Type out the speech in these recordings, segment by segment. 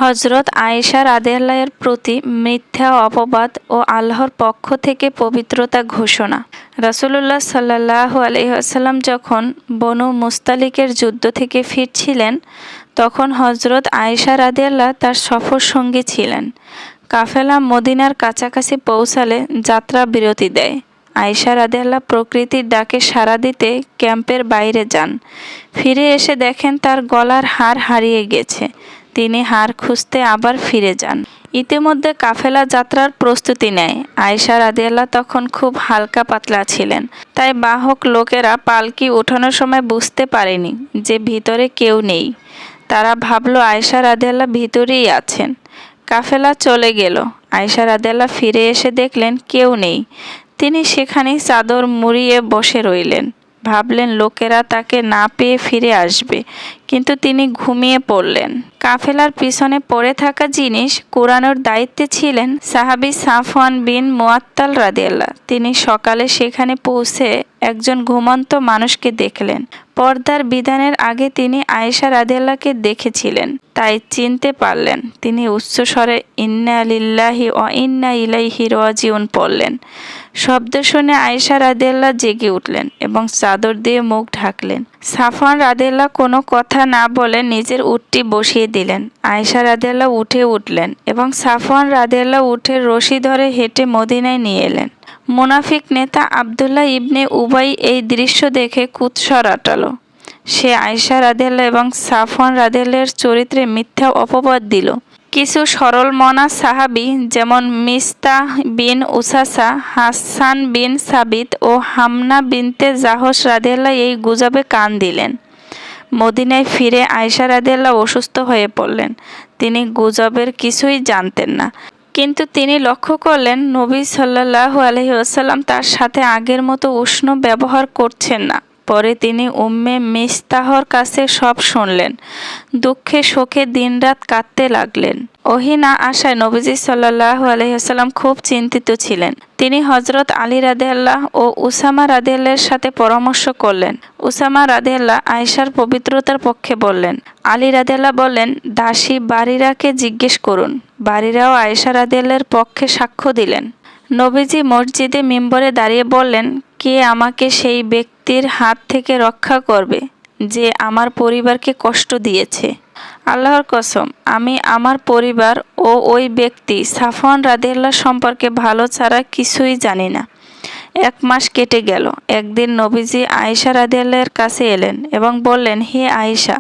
হযরত আয়েশা রাদিয়াল্লাহু এর প্রতি মিথ্যা অপবাদ ও আল্লাহর পক্ষ থেকে পবিত্রতা ঘোষণা। রাসূলুল্লাহ সাল্লাল্লাহু আলাইহি ওয়াসাল্লাম যখন বনু মুস্তালিকের যুদ্ধ থেকে ফিরছিলেন, তখন হযরত আয়েশা রাদিয়াল্লাহু তার সফর সঙ্গী ছিলেন। কাফেলা মদিনার কাছাকাছি পৌঁছালে যাত্রা বিরতি দেয়। আয়েশা রাদিয়াল্লাহু প্রকৃতির ডাকে সাড়া দিতে ক্যাম্পের বাইরে যান। ফিরে এসে দেখেন তার গলার হার হারিয়ে গেছে। তিনি হার খুঁজতে আবার ফিরে যান। ইতিমধ্যে কাফেলা যাত্রার প্রস্তুতি নেয়। আয়েশা রাদিয়াল্লাহু তখন খুব হালকা পাতলা ছিলেন, তাই বাহক লোকেরা পালকি ওঠানোর সময় বুঝতে পারেনি যে ভিতরে কেউ নেই। তারা ভাবল আয়েশা রাদিয়াল্লাহু ভিতরেই আছেন। কাফেলা চলে গেল। আয়েশা রাদিয়াল্লাহু ফিরে এসে দেখলেন কেউ নেই। তিনি সেখানেই চাদর মুড়িয়ে বসে রইলেন। ভাবলেন লোকেরা তাকে না পেয়ে ফিরে আসবে, কিন্তু তিনি ঘুমিয়ে পড়লেন। কাফেলার পিছনে পড়ে থাকা জিনিস কুড়ানোর দায়িত্বে ছিলেন সাহাবী সাফওয়ান বিন মুআত্তাল রাদিয়াল্লাহু। তিনি সকালে সেখানে পৌঁছে একজন ঘুমন্ত মানুষকে দেখলেন। পর্দার বিধানের আগে তিনি আয়েশা রাদিয়াল্লাহুকে দেখেছিলেন, তাই চিনতে পারলেন। তিনি উচ্চস্বরে ইন্না লিল্লাহি ওয়া ইন্না ইলাইহি রাজিউন পড়লেন। শব্দ শুনে আয়েশা রাদিয়াল্লাহু জেগে উঠলেন এবং চাদর দিয়ে মুখ ঢাকলেন। সাফওয়ান রাদিয়াল্লাহু কোনো কথা না বলে নিজের উটটি বসিয়ে দিলেন। আয়েশা রাদিয়াল্লাহু উঠে উঠলেন এবং সাফওয়ান রাদিয়াল্লাহু উটের রশি ধরে হেঁটে মদিনায় নিয়ে এলেন। মুনাফিক নেতা আব্দুল্লাহ ইবনে উবাই এই দৃশ্য দেখে কুৎসর আটালো। সে আয়েশা রাদিয়াল্লাহু এবং সাফওয়ান রাদিয়াল্লাহুর চরিত্রে মিথ্যা অপবাদ দিল। কিছু সরল মনা সাহাবী যেমন মিস্তাহ বিন উসাসা, হাসান বিন সাবিত ও হামনা বিনতে জাহশ রাদিয়াল্লাহু এই গুজবে কান দিলেন। মদিনায় ফিরে আয়েশা রাদিয়াল্লাহু অসুস্থ হয়ে পড়লেন। তিনি গুজবের কিছুই জানতেন না, কিন্তু তিনি লক্ষ্য করলেন নবী সাল্লাল্লাহু আলাইহি ওয়াসাল্লাম তার সাথে আগের মতো উষ্ণ ব্যবহার করছেন না। পরে তিনি উম্মে মিস্তাহর কাছে সব শুনলেন। দুঃখে শোকে দিনরাত কাঁদতে লাগলেন। ওহী না আসায় নবীজি সাল্লাল্লাহু আলাইহি ওয়াসাল্লাম খুব চিন্তিত ছিলেন। তিনি হযরত আলী রাদিয়াল্লাহু ও উসামা রাদিয়াল্লাহুর সাথে পরামর্শ করলেন। উসামা রাদিয়াল্লাহু আয়েশার পবিত্রতার পক্ষে বললেন। আলী রাদিয়াল্লাহু বললেন, দাসী বারিরাকে জিজ্ঞেস করুন। বারিরাও আয়েশা রাদিয়াল্লাহুর পক্ষে সাক্ষ্য দিলেন। নবীজি মসজিদে মিম্বরে দাঁড়িয়ে বললেন, কে আমাকে সেই ব্যক্তির হাত থেকে রক্ষা করবে যে আমার পরিবারকে কষ্ট দিয়েছে? আল্লাহর কসম, আমি আমার পরিবার ও ওই ব্যক্তি সাফওয়ান রাদিয়াল্লাহু সম্পর্কে ভালো ছাড়া কিছুই জানি না। 1 মাস কেটে গেল। একদিন নবীজি আয়েশা রাদিয়াল্লাহুর কাছে এলেন এবং বললেন, হে আয়েশা,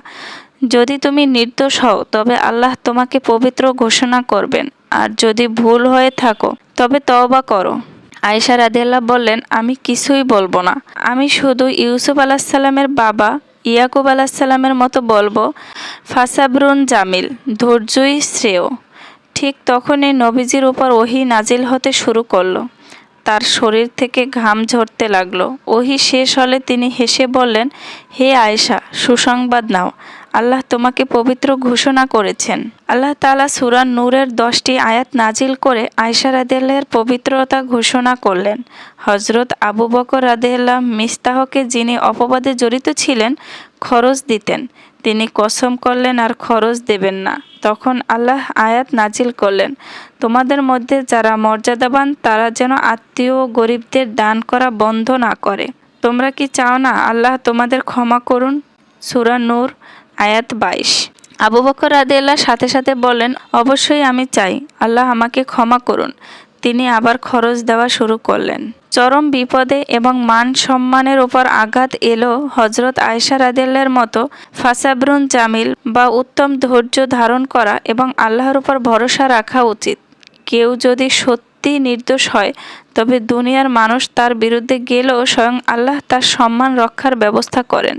যদি তুমি নির্দোষ হও তবে আল্লাহ তোমাকে পবিত্র ঘোষণা করবেন, আর যদি ভুল হয়ে থাকো তবে তওবা করো। আয়েশা রাদিয়াল্লাহু বললেন, আমি কিছুই বলবো না। আমি শুধু ইউসুফ আলাইহিসসালামের বাবা ইয়াকুব আলাইহিসসালামের মতো বলবো, ফাসাবরুন জামিল, ধৈর্যই শ্রেয়। ঠিক তখনই নবীজির উপর ওহী নাজিল হতে শুরু করলো। তার শরীর থেকে ঘাম ঝরতে লাগলো। ওহী শেষ হলে তিনি হেসে বললেন, হে আয়েশা, সুসংবাদ নাও, আল্লাহ তোমাকে পবিত্র ঘোষণা করেছেন। আল্লাহ তাআলা সূরা নূরের 10টি আয়াত নাজিল করে আয়েশা রাদিয়াল্লাহুর পবিত্রতা ঘোষণা করলেন। হযরত আবু বকর রাদিয়াল্লাহু মিস্তাহকে, যিনি অপবাদে জড়িত ছিলেন, খরচ দিতেন। তিনি কসম করলেন আর খরচ দেবেন না। তখন আল্লাহ আয়াত নাজিল করলেন, তোমাদের মধ্যে যারা মর্যাদাবান তারা যেন আত্মীয় ও গরিবদের দান করা বন্ধ না করে। তোমরা কি চাও না আল্লাহ তোমাদের ক্ষমা করুন? সূরা নূর আয়াত 22। আবু বকর রাদিয়াল্লাহু সাথে সাথে বললেন, অবশ্যই আমি চাই, আল্লাহ আমাকে ক্ষমা করুন। তিনি আবার খরচ দেওয়া শুরু করলেন। চরম বিপদে এবং মান সম্মানের উপর আঘাত এলো হযরত আয়েশা রাদিয়াল্লাহুর মতো ফাসাবরুন জামিল বা উত্তম ধৈর্য ধারণ করা এবং আল্লাহর উপর ভরসা রাখা উচিত। কেউ যদি সত্যি নির্দোষ হয় তবে দুনিয়ার মানুষ তার বিরুদ্ধে গেলেও স্বয়ং আল্লাহ তার সম্মান রক্ষার ব্যবস্থা করেন।